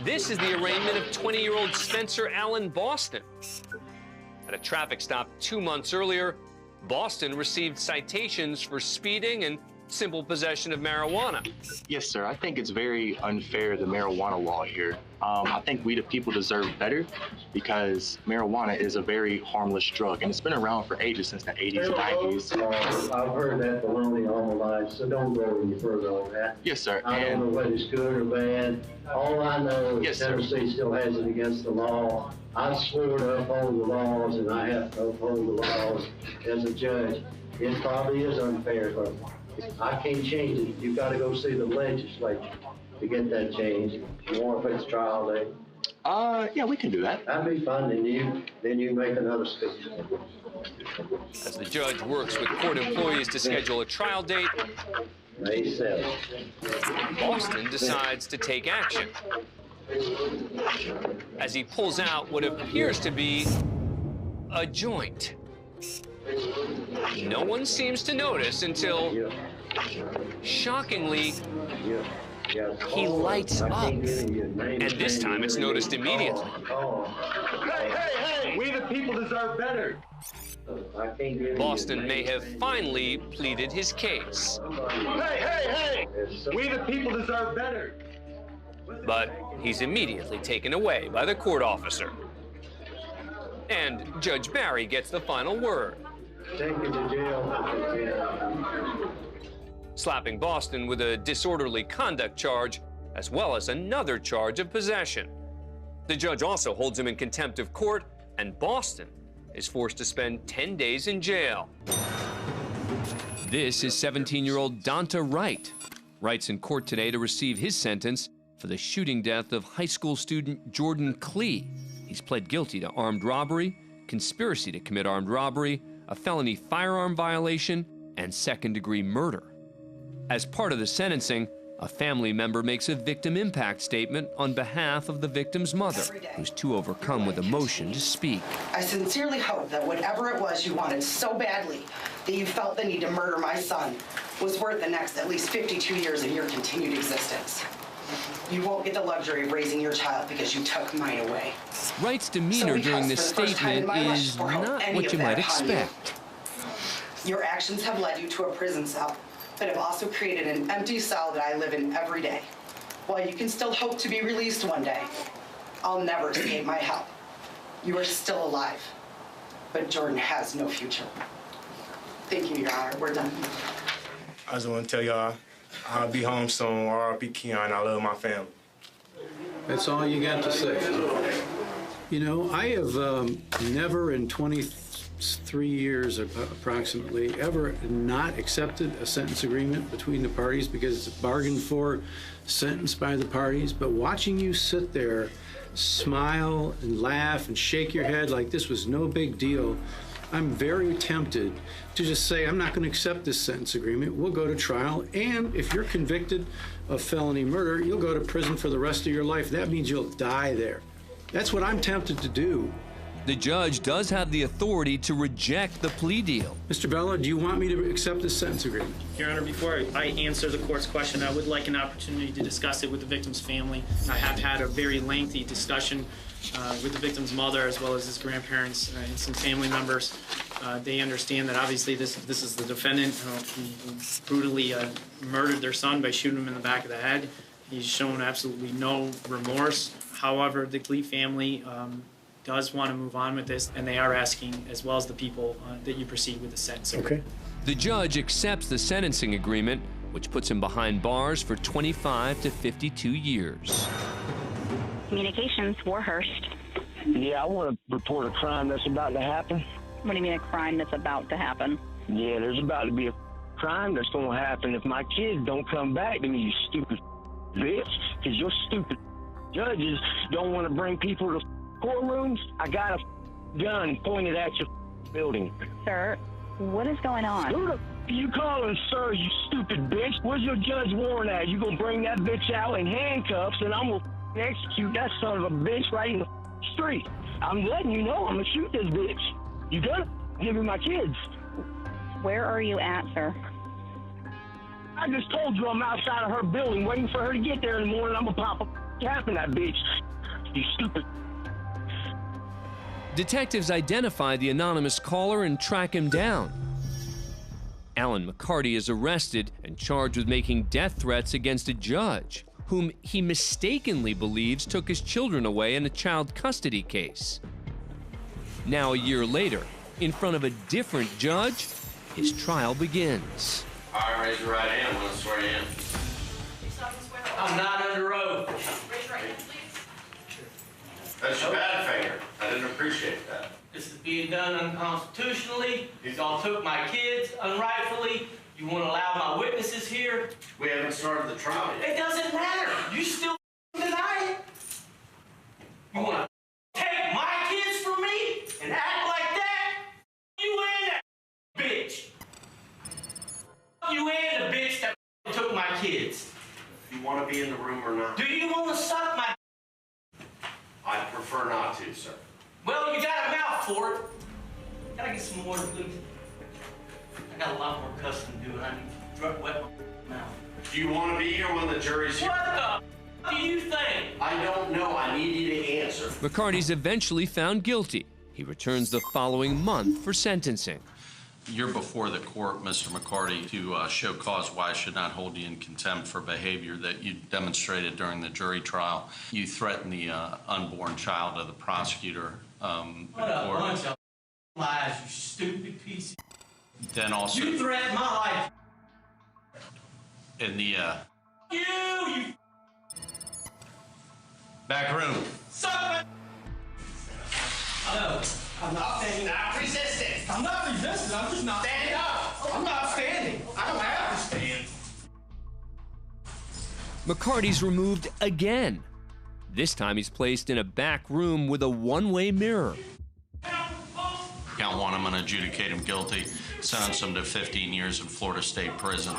This is the arraignment of 20-year-old Spencer Allen Boston. At a traffic stop 2 months earlier, Boston received citations for speeding and simple possession of marijuana. Yes, sir. I think it's very unfair, the marijuana law here. I think we the people deserve better because marijuana is a very harmless drug, and it's been around for ages, since the 80s and 90s. I've heard that baloney all my life, so don't go any further on that. Yes, sir. I don't know whether it's good or bad. All I know is yes, Tennessee still has it against the law. I swore to uphold the laws, and I have to uphold the laws as a judge. It probably is unfair, but I can't change it. You've got to go see the legislature to get that changed. More if it's trial day. Yeah, we can do that. That'd be fun, and you make another speech. As the judge works with court employees to schedule a trial date, May 7th. Boston decides to take action as he pulls out what appears to be a joint. No one seems to notice until, shockingly, he lights up. And this time it's noticed immediately. Hey, hey, hey! We the people deserve better. Boston may have finally pleaded his case. Hey, hey, hey! We the people deserve better. But he's immediately taken away by the court officer. And Judge Barry gets the final word. Take you to jail. Slapping Boston with a disorderly conduct charge, as well as another charge of possession. The judge also holds him in contempt of court, and Boston is forced to spend 10 days in jail. This is 17-year-old Donta Wright. Wright's in court today to receive his sentence for the shooting death of high school student Jordan Klee. He's pled guilty to armed robbery, conspiracy to commit armed robbery, a felony firearm violation, and second-degree murder. As part of the sentencing, a family member makes a victim impact statement on behalf of the victim's mother, who's too overcome with emotion to speak. I sincerely hope that whatever it was you wanted so badly that you felt the need to murder my son was worth the next at least 52 years of your continued existence. You won't get the luxury of raising your child because you took mine away. Wright's demeanor during this statement is not what you might expect. Your actions have led you to a prison cell, but have also created an empty cell that I live in every day. While you can still hope to be released one day, I'll never escape my help. You are still alive, but Jordan has no future. Thank you, Your Honor. We're done. I just want to tell y'all, I'll be home soon. R.I.P. Keon. I love my family. That's all you got to say. You know, I have never in 23 years approximately ever not accepted a sentence agreement between the parties because it's a bargained for sentence by the parties. But watching you sit there, smile and laugh and shake your head like this was no big deal, I'm very tempted to just say, I'm not going to accept this sentence agreement. We'll go to trial. And if you're convicted of felony murder, you'll go to prison for the rest of your life. That means you'll die there. That's what I'm tempted to do. The judge does have the authority to reject the plea deal. Mr. Bella, do you want me to accept this sentence agreement? Your Honor, before I answer the court's question, I would like an opportunity to discuss it with the victim's family. I have had a very lengthy discussion with the victim's mother as well as his grandparents and some family members. They understand that obviously this is the defendant who brutally murdered their son by shooting him in the back of the head. He's shown absolutely no remorse. However, the Klee family does want to move on with this, and they are asking, as well as the people, that you proceed with the sentence. Okay. The judge accepts the sentencing agreement, which puts him behind bars for 25 to 52 years. Communications, Warhurst. Yeah, I want to report a crime that's about to happen. What do you mean a crime that's about to happen? Yeah, there's about to be a crime that's going to happen if my kids don't come back to me, you stupid bitch, because your stupid judges don't want to bring people to courtrooms. I got a gun pointed at your building. Sir, what is going on? Who the you calling sir, you stupid bitch? Where's your judge warrant at? You gonna bring that bitch out in handcuffs and I'm gonna execute that son of a bitch right in the street. I'm letting you know I'm gonna shoot this bitch. You gonna give me my kids? Where are you at, sir? I just told you I'm outside of her building waiting for her to get there in the morning. I'm gonna pop a tapping that bitch, you stupid. Detectives identify the anonymous caller and track him down. Alan McCarty is arrested and charged with making death threats against a judge, whom he mistakenly believes took his children away in a child custody case. Now, a year later, in front of a different judge, his trial begins. All right, raise your right hand. I'm going to swear you in. I'm not under oath. Raise your right hand, please. That's your bad finger. I didn't appreciate that. This is being done unconstitutionally. Y'all took my kids unrightfully. You want to allow my witnesses here? We haven't started the trial yet. It doesn't matter. You still deny it. You want to take my kids from me and act like that? You and that bitch. You and the bitch that took my kids. You want to be in the room or not? Do you want to suck my? I'd prefer not to, sir. Well, you got a mouth for it. Gotta get some more food. I got a lot more cussing to do, and I need to wet my mouth. Do you want to be here when the jury's here? What the do you think? I don't know. I need you to answer. McCarty's eventually found guilty. He returns the following month for sentencing. You're before the court, Mr. McCarty, to show cause why I should not hold you in contempt for behavior that you demonstrated during the jury trial. You threatened the unborn child of the prosecutor. What a bunch of lies, you stupid piece. Then also You threatened my life. in the You back room. suck it. No, I'm not standing. Not resisting. I'm not resisting. I'm just not standing up. I'm not standing. I don't have to stand. McCarty's removed again. This time he's placed in a back room with a one-way mirror. Count one, I'm going to adjudicate him guilty, sentence him to 15 years in Florida State Prison.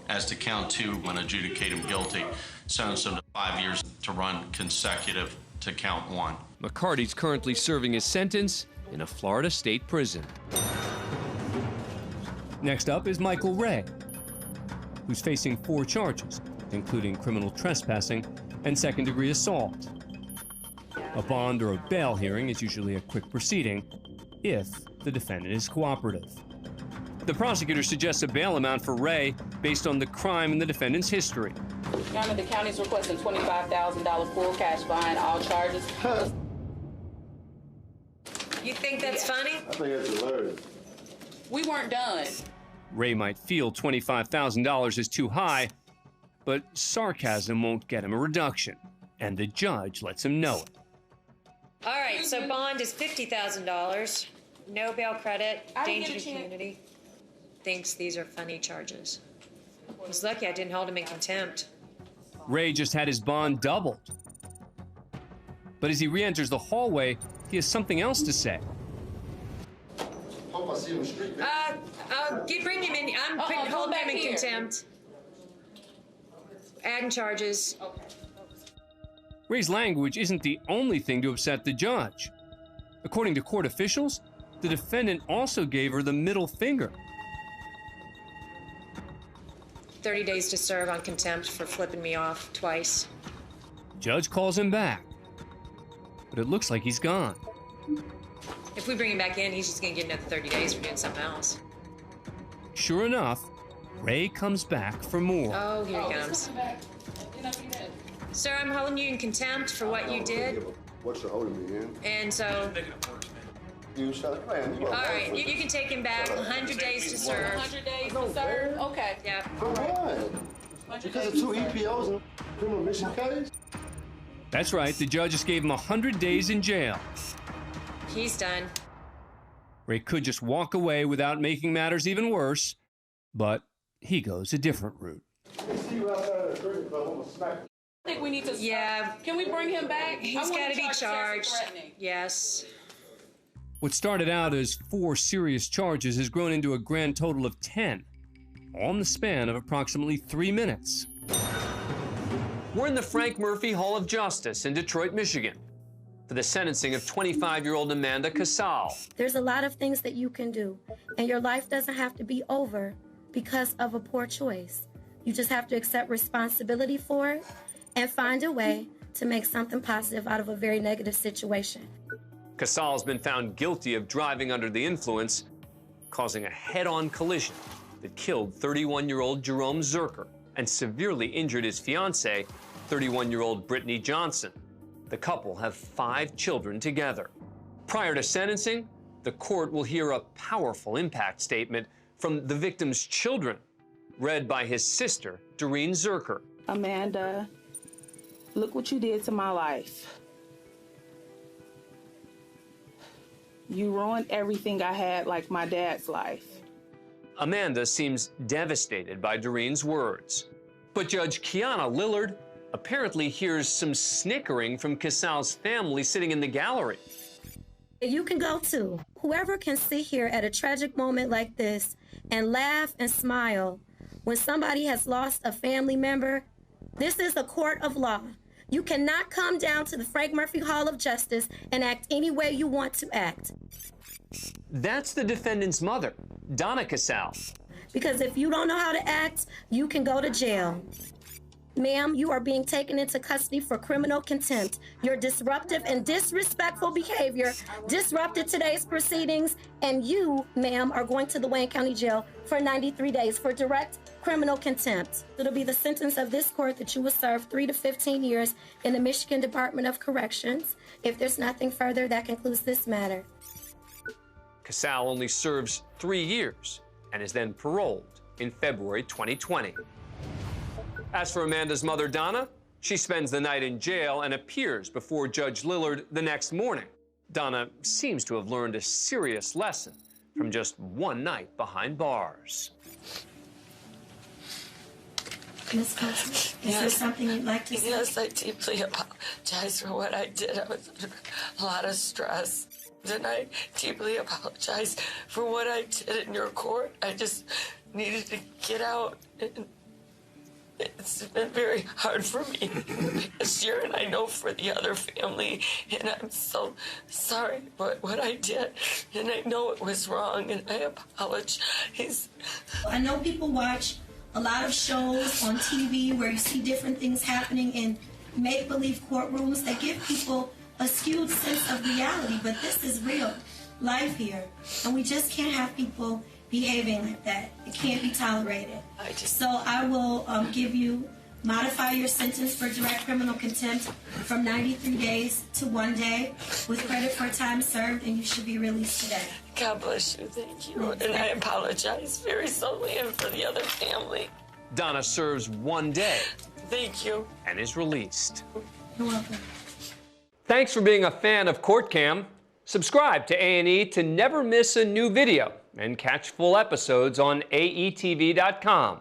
As to count two, I'm going to adjudicate him guilty, sentence him to 5 years to run consecutive to count one. McCarty's currently serving his sentence in a Florida State prison. Next up is Michael Ray, who's facing 4 charges, including criminal trespassing and second-degree assault. A bond or a bail hearing is usually a quick proceeding if the defendant is cooperative. The prosecutor suggests a bail amount for Ray based on the crime and the defendant's history. Your Honor, the county is requesting $25,000 full cash behind all charges. You think that's funny? I think that's hilarious. We weren't done. Ray might feel $25,000 is too high, but sarcasm won't get him a reduction, and the judge lets him know it. All right, so bond is $50,000. No bail credit, I didn't danger get to a chance. community. Thinks these are funny charges. He's lucky I didn't hold him in contempt. Ray just had his bond doubled. But as he re-enters the hallway, he has something else to say. Hope I see him in the street. Bring him in. I'm come holding him back in here. contempt. Adding charges. Ray's language isn't the only thing to upset the judge. According to court officials, the defendant also gave her the middle finger. 30 days to serve on contempt for flipping me off twice. Judge calls him back, but it looks like he's gone. If we bring him back in, he's just gonna get another 30 days for doing something else. Sure enough, Ray comes back for more. Oh, here he comes. Sir, I'm holding you in contempt for what you did. What you holding me in? And so, You shut man. all right, you can take him back. 100 days to serve. 100 days to serve? Okay. Yep. For what? Because of 2 EPOs and criminal mission case? That's right, the judge just gave him 100 days in jail. He's done. Ray could just walk away without making matters even worse, but he goes a different route. See you outside of the drinking club, I'm gonna smack you. I think we need to. Yeah. Can we bring him back? He's got to be charged. Threatening. Yes. What started out as 4 serious charges has grown into a grand total of 10, all in the span of approximately 3 minutes. We're in the Frank Murphy Hall of Justice in Detroit, Michigan, for the sentencing of 25-year-old Amanda Casal. There's a lot of things that you can do, and your life doesn't have to be over because of a poor choice. You just have to accept responsibility for it and find a way to make something positive out of a very negative situation. Casal has been found guilty of driving under the influence, causing a head-on collision that killed 31-year-old Jerome Zerker and severely injured his fiancée, 31-year-old Brittany Johnson. The couple have 5 children together. Prior to sentencing, the court will hear a powerful impact statement from the victim's children, read by his sister, Doreen Zerker. Amanda, look what you did to my life. You ruined everything I had, like my dad's life. Amanda seems devastated by Doreen's words. But Judge Kiana Lillard apparently hears some snickering from Casal's family sitting in the gallery. You can go too. Whoever can sit here at a tragic moment like this and laugh and smile when somebody has lost a family member, this is a court of law. You cannot come down to the Frank Murphy Hall of Justice and act any way you want to act. That's the defendant's mother, Donna Casal. Because if you don't know how to act, you can go to jail. Ma'am, you are being taken into custody for criminal contempt. Your disruptive and disrespectful behavior disrupted today's proceedings, and you, ma'am, are going to the Wayne County Jail for 93 days for direct criminal contempt. It'll be the sentence of this court that you will serve 3 to 15 years in the Michigan Department of Corrections. If there's nothing further, that concludes this matter. Casal only serves 3 years and is then paroled in February 2020. As for Amanda's mother, Donna, she spends the night in jail and appears before Judge Lillard the next morning. Donna seems to have learned a serious lesson from just one night behind bars. Ms. Coulson, is there something you'd like to say? Yes, I deeply apologize for what I did. I was under a lot of stress. And I deeply apologize for what I did in your court. I just needed to get out. And it's been very hard for me this year, and I know for the other family. And I'm so sorry for what I did. And I know it was wrong, and I apologize. I know people watch a lot of shows on TV where you see different things happening in make-believe courtrooms that give people a skewed sense of reality, but this is real life here, and we just can't have people behaving like that. It can't be tolerated. So I will modify your sentence for direct criminal contempt from 93 days to 1 day with credit for time served, and you should be released today. God bless you. Thank you. And I apologize very solely and for the other family. Donna serves 1 day. Thank you. And is released. You're welcome. Thanks for being a fan of Court Cam. Subscribe to A&E to never miss a new video and catch full episodes on aetv.com.